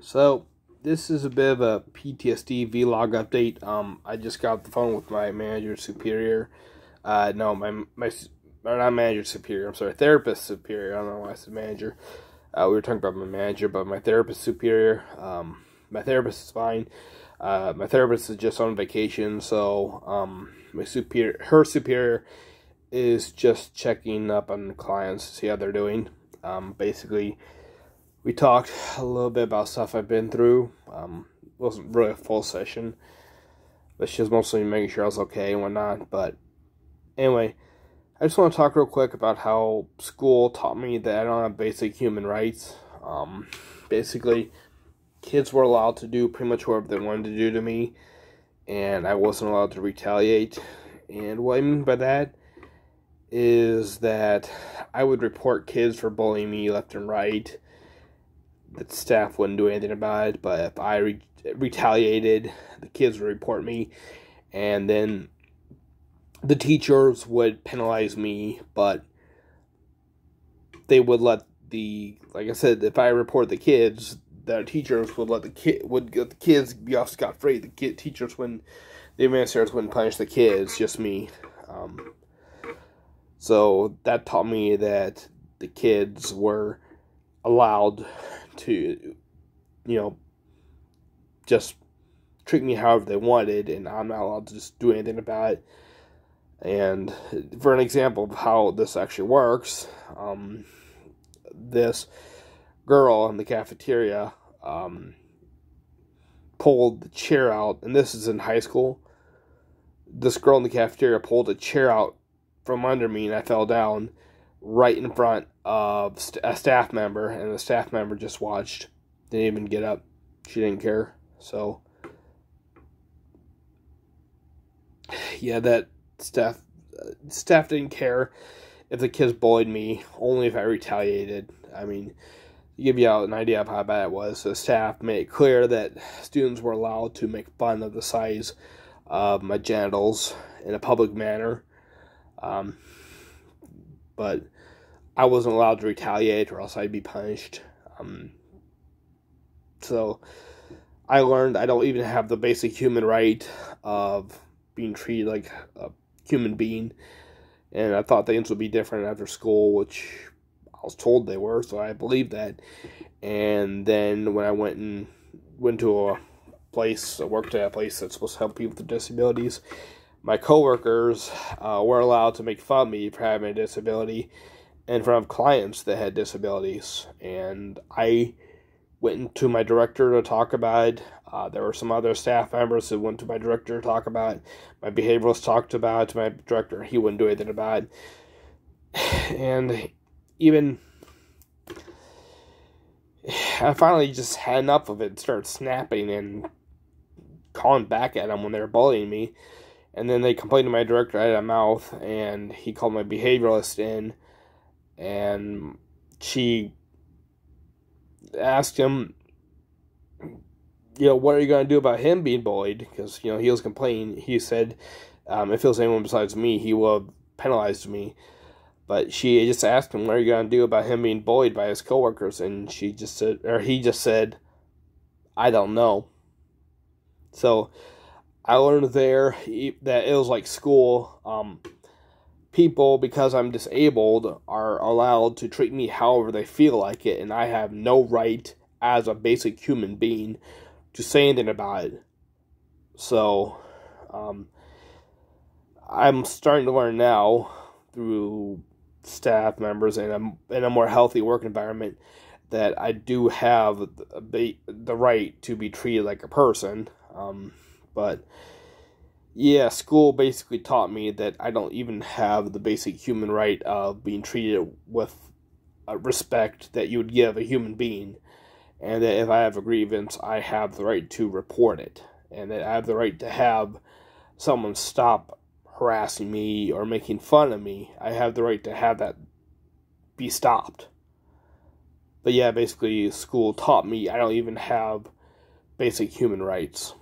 So, this is a bit of a PTSD vlog update. I just got off the phone with my manager superior. No, or not manager superior, I'm sorry, therapist superior. I don't know why I said manager. We were talking about my manager, but my therapist superior. My therapist is fine. My therapist is just on vacation, so her superior is just checking up on the clients to see how they're doing. Basically, we talked a little bit about stuff I've been through. Wasn't really a full session, but she was mostly making sure I was okay and whatnot. But anyway, I just want to talk real quick about how school taught me that I don't have basic human rights. Basically, kids were allowed to do pretty much whatever they wanted to do to me, and I wasn't allowed to retaliate. And what I mean by that is that I would report kids for bullying me left and right. The staff wouldn't do anything about it, but if I retaliated, the kids would report me, and then the teachers would penalize me, but they would let like I said, if I report the kids, the teachers would let the kids be off scot-free. The administrators wouldn't punish the kids, just me. So that taught me that the kids were allowed to, just treat me however they wanted, and I'm not allowed to just do anything about it. And for an example of how this actually works, this girl in the cafeteria pulled the chair out, and this is in high school. This girl in the cafeteria pulled a chair out from under me, and I fell down right in front of a staff member, and the staff member just watched. Didn't even get up. She didn't care. So, yeah, that staff didn't care if the kids bullied me, only if I retaliated. I mean, to give you an idea of how bad it was, the staff made it clear that students were allowed to make fun of the size of my genitals in a public manner. But I wasn't allowed to retaliate, or else I'd be punished. So I learned I don't even have the basic human right of being treated like a human being. And I thought things would be different after school, which I was told they were, so I believed that. And then when I went to a place, I worked at a place that's supposed to help people with disabilities, my coworkers were allowed to make fun of me for having a disability in front of clients that had disabilities. And I went to my director to talk about it. There were some other staff members that went to my director to talk about it. My behavioralist talked about it to my director. He wouldn't do anything about it. And even I finally just had enough of it and started snapping and calling back at them when they were bullying me. And then they complained to my director out of mouth, and he called my behavioralist in, and she asked him, what are you going to do about him being bullied? Because, he was complaining. He said, if it was anyone besides me, he would have penalized me. But she just asked him, what are you going to do about him being bullied by his coworkers? And he just said, I don't know. So I learned there that it was like school. People, because I'm disabled, are allowed to treat me however they feel like it, and I have no right as a basic human being to say anything about it. So, I'm starting to learn now through staff members and in a more healthy work environment that I do have the right to be treated like a person. But yeah, school basically taught me that I don't even have the basic human right of being treated with respect that you would give a human being, and that if I have a grievance, I have the right to report it, and that I have the right to have someone stop harassing me or making fun of me. I have the right to have that be stopped. But yeah, basically school taught me I don't even have basic human rights.